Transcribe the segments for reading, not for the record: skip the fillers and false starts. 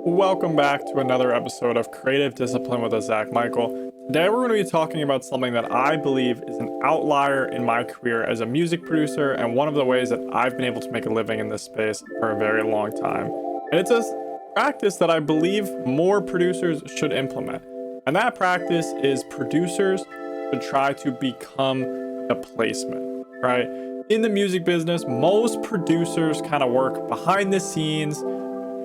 Welcome back to another episode of Creative Discipline with TheZachMichael. Today we're going to be talking about something that I believe is an outlier in my career as a music producer and one of the ways that I've been able to make a living in this space for a very long time. And it's a practice that I believe more producers should implement. And that practice is producers should try to become the placement, right? In the music business, most producers kind of work behind the scenes,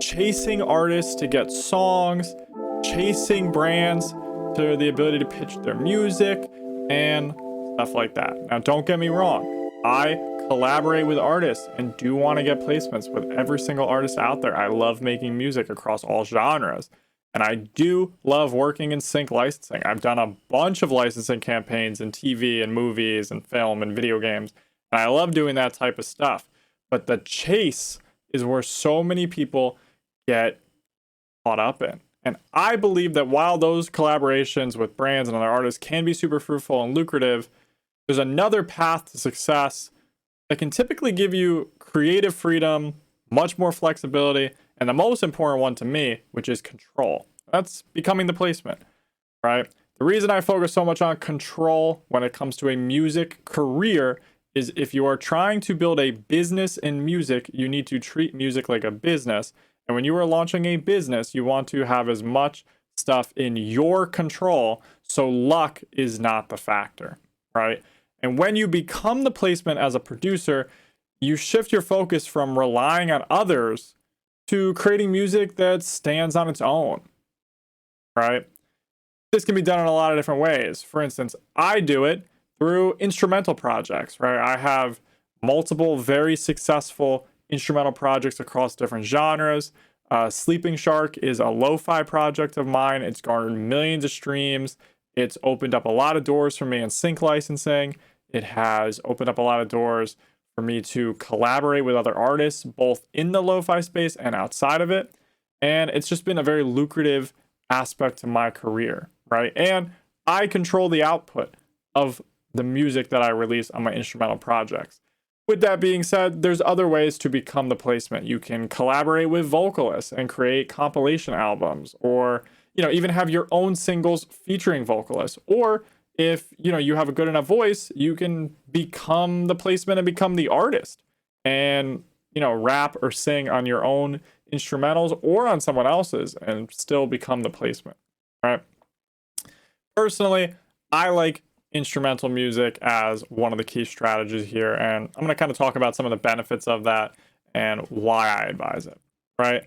chasing artists to get songs, chasing brands to the ability to pitch their music and stuff like that. Now, don't get me wrong. I collaborate with artists and do want to get placements with every single artist out there. I love making music across all genres. And I do love working in sync licensing. I've done a bunch of licensing campaigns in TV and movies and film and video games. And I love doing that type of stuff. But the chase is where so many people get caught up in. And I believe that while those collaborations with brands and other artists can be super fruitful and lucrative, there's another path to success that can typically give you creative freedom, much more flexibility, and the most important one to me, which is control. That's becoming the placement, right? The reason I focus so much on control when it comes to a music career is if you are trying to build a business in music, you need to treat music like a business. And when you are launching a business, you want to have as much stuff in your control so luck is not the factor, right? And when you become the placement as a producer, you shift your focus from relying on others to creating music that stands on its own, right? This can be done in a lot of different ways. For instance, I do it through instrumental projects, right? I have multiple very successful instrumental projects across different genres. Sleeping Shark is a lo-fi project of mine. It's garnered millions of streams. It's opened up a lot of doors for me in sync licensing. It has opened up a lot of doors for me to collaborate with other artists, both in the lo-fi space and outside of it. And it's just been a very lucrative aspect to my career, right? And I control the output of the music that I release on my instrumental projects. With that being said, there's other ways to become the placement. You can collaborate with vocalists and create compilation albums, or even have your own singles featuring vocalists. Or if you have a good enough voice, you can become the placement and become the artist and rap or sing on your own instrumentals or on someone else's and still become the placement, right? Personally, I like instrumental music as one of the key strategies here, and I'm going to kind of talk about some of the benefits of that and why I advise it, right?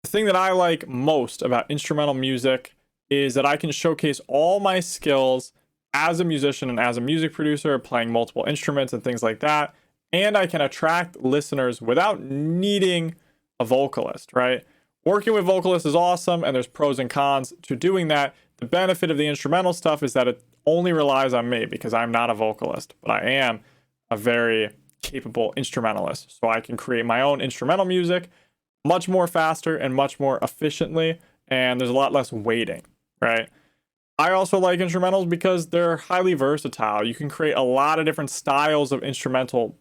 The thing that I like most about instrumental music is that I can showcase all my skills as a musician and as a music producer, playing multiple instruments and things like that, and I can attract listeners without needing a vocalist, right? Working with vocalists is awesome, and there's pros and cons to doing that. The benefit of the instrumental stuff is that it only relies on me because I'm not a vocalist, but I am a very capable instrumentalist. So I can create my own instrumental music much more faster and much more efficiently, and there's a lot less waiting, right? I also like instrumentals because they're highly versatile. You can create a lot of different styles of instrumental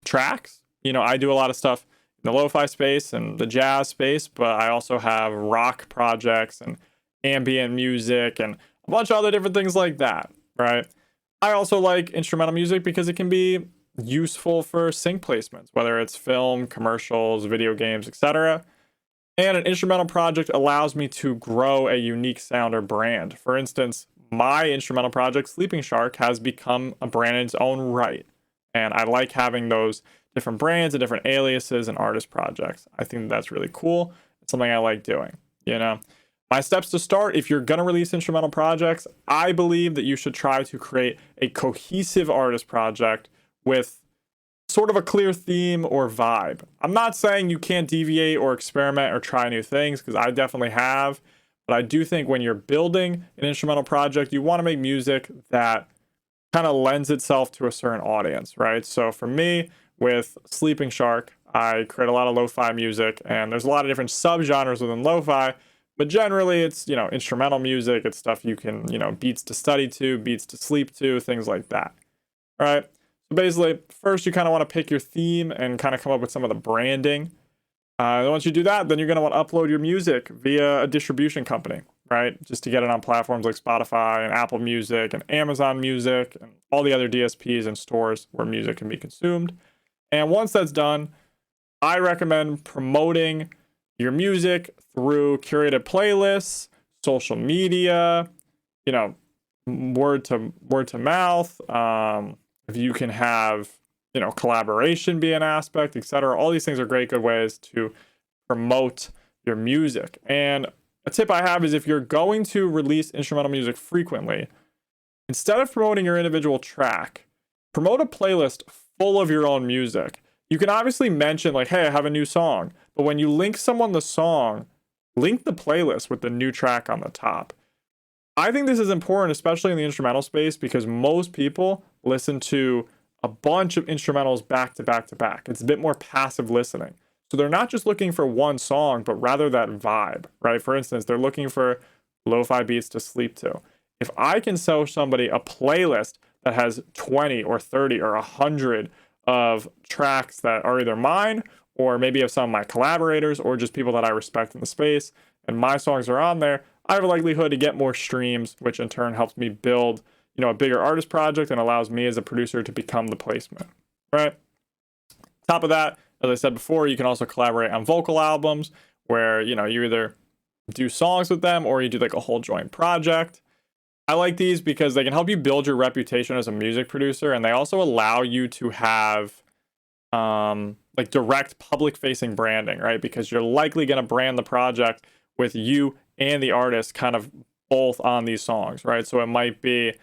tracks. I do a lot of stuff in the lo-fi space and the jazz space, but I also have rock projects and ambient music and a bunch of other different things like that, right? I also like instrumental music because it can be useful for sync placements, whether it's film, commercials, video games, etc. And an instrumental project allows me to grow a unique sound or brand. For instance, my instrumental project, Sleeping Shark, has become a brand in its own right. And I like having those different brands and different aliases and artist projects. I think that's really cool. It's something I like doing, My steps to start, if you're going to release instrumental projects, I believe that you should try to create a cohesive artist project with sort of a clear theme or vibe. I'm not saying you can't deviate or experiment or try new things, because I definitely have, but I do think when you're building an instrumental project, you want to make music that kind of lends itself to a certain audience, right? So for me, with Sleeping Shark, I create a lot of lo-fi music, and there's a lot of different subgenres within lo-fi. But generally, it's, instrumental music. It's stuff you can, beats to study to, beats to sleep to, things like that. All right. So basically, first, you kind of want to pick your theme and kind of come up with some of the branding. Once you do that, then you're going to want to upload your music via a distribution company, right? Just to get it on platforms like Spotify and Apple Music and Amazon Music and all the other DSPs and stores where music can be consumed. And once that's done, I recommend promoting your music through curated playlists, social media, you know, word to mouth. If you can have, collaboration be an aspect, etc. All these things are great, good ways to promote your music. And a tip I have is, if you're going to release instrumental music frequently, instead of promoting your individual track, promote a playlist full of your own music. You can obviously mention like, hey, I have a new song, but when you link someone the song, link the playlist with the new track on the top. I think this is important, especially in the instrumental space, because most people listen to a bunch of instrumentals back to back to back. It's a bit more passive listening. So they're not just looking for one song, but rather that vibe, right? For instance, they're looking for lo-fi beats to sleep to. If I can show somebody a playlist that has 20 or 30 or 100 of tracks that are either mine or maybe of some of my collaborators or just people that I respect in the space, and my songs are on there, I have a likelihood to get more streams, which in turn helps me build, a bigger artist project and allows me as a producer to become the placement, right? Top of that, as I said before, you can also collaborate on vocal albums where, you either do songs with them or you do like a whole joint project. I like these because they can help you build your reputation as a music producer, and they also allow you to have like direct public facing branding, right? Because you're likely going to brand the project with you and the artist kind of both on these songs, right? So it might be,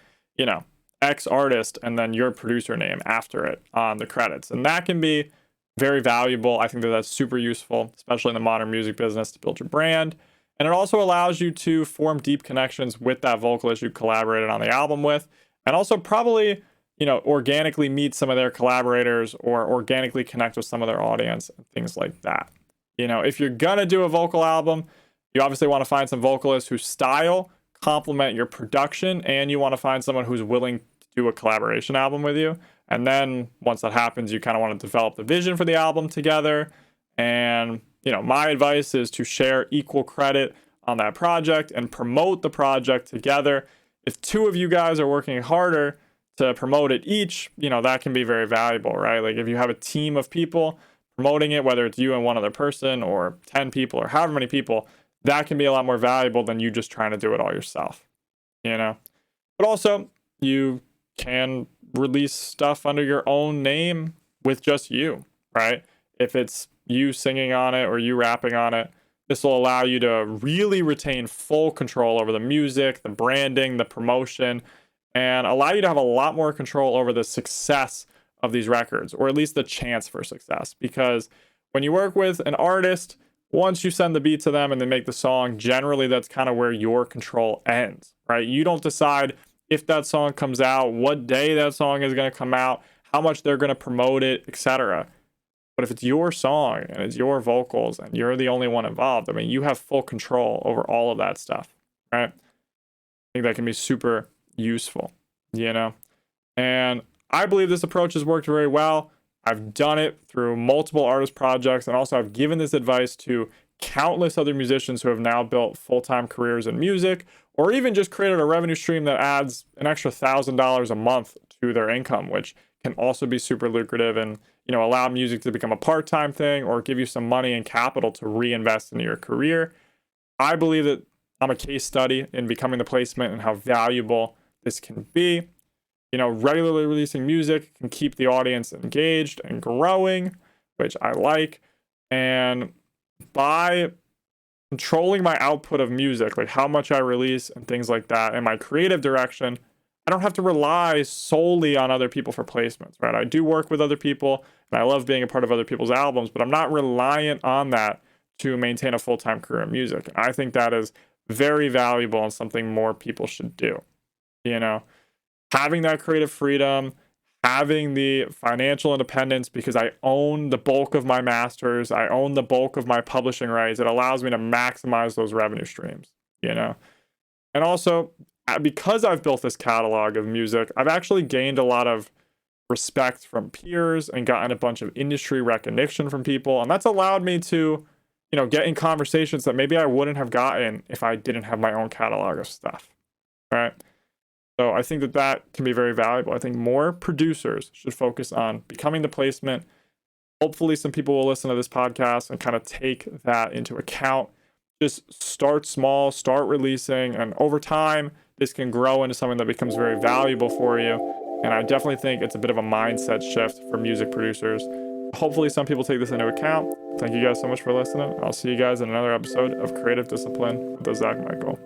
X artist and then your producer name after it on the credits. And that can be very valuable. I think that that's super useful, especially in the modern music business, to build your brand. And it also allows you to form deep connections with that vocalist you collaborated on the album with, and also probably, organically meet some of their collaborators or organically connect with some of their audience and things like that. If you're gonna do a vocal album, you obviously want to find some vocalists whose style complement your production, and you want to find someone who's willing to do a collaboration album with you. And then once that happens, you kind of want to develop the vision for the album together. And, my advice is to share equal credit on that project and promote the project together. If two of you guys are working harder to promote it each, that can be very valuable, right? Like if you have a team of people promoting it, whether it's you and one other person or 10 people or however many people, that can be a lot more valuable than you just trying to do it all yourself, But also, you can release stuff under your own name with just you, right? If it's you singing on it or you rapping on it, this will allow you to really retain full control over the music, the branding, the promotion, and allow you to have a lot more control over the success of these records, or at least the chance for success. Because when you work with an artist, once you send the beat to them and they make the song, generally that's kind of where your control ends, right? You don't decide if that song comes out, what day that song is going to come out, how much they're going to promote it, etc. But if it's your song and it's your vocals and you're the only one involved, I mean, you have full control over all of that stuff, right? I think that can be super useful, And I believe this approach has worked very well. I've done it through multiple artist projects, and also I've given this advice to countless other musicians who have now built full-time careers in music, or even just created a revenue stream that adds an extra $1,000 a month to their income, which can also be super lucrative and, allow music to become a part-time thing or give you some money and capital to reinvest into your career. I believe that I'm a case study in becoming the placement and how valuable this can be. Regularly releasing music can keep the audience engaged and growing, which I like. And by controlling my output of music, like how much I release and things like that, and my creative direction, I don't have to rely solely on other people for placements, right? I do work with other people, and I love being a part of other people's albums, but I'm not reliant on that to maintain a full-time career in music. And I think that is very valuable and something more people should do, Having that creative freedom, having the financial independence, because I own the bulk of my masters, I own the bulk of my publishing rights, it allows me to maximize those revenue streams, And also, because I've built this catalog of music, I've actually gained a lot of respect from peers and gotten a bunch of industry recognition from people. And that's allowed me to, get in conversations that maybe I wouldn't have gotten if I didn't have my own catalog of stuff. Right. So I think that can be very valuable. I think more producers should focus on becoming the placement. Hopefully some people will listen to this podcast and kind of take that into account. Just start small, start releasing, and over time, this can grow into something that becomes very valuable for you. And I definitely think it's a bit of a mindset shift for music producers. Hopefully some people take this into account. Thank you guys so much for listening. I'll see you guys in another episode of Creative Discipline with the Zach Michael.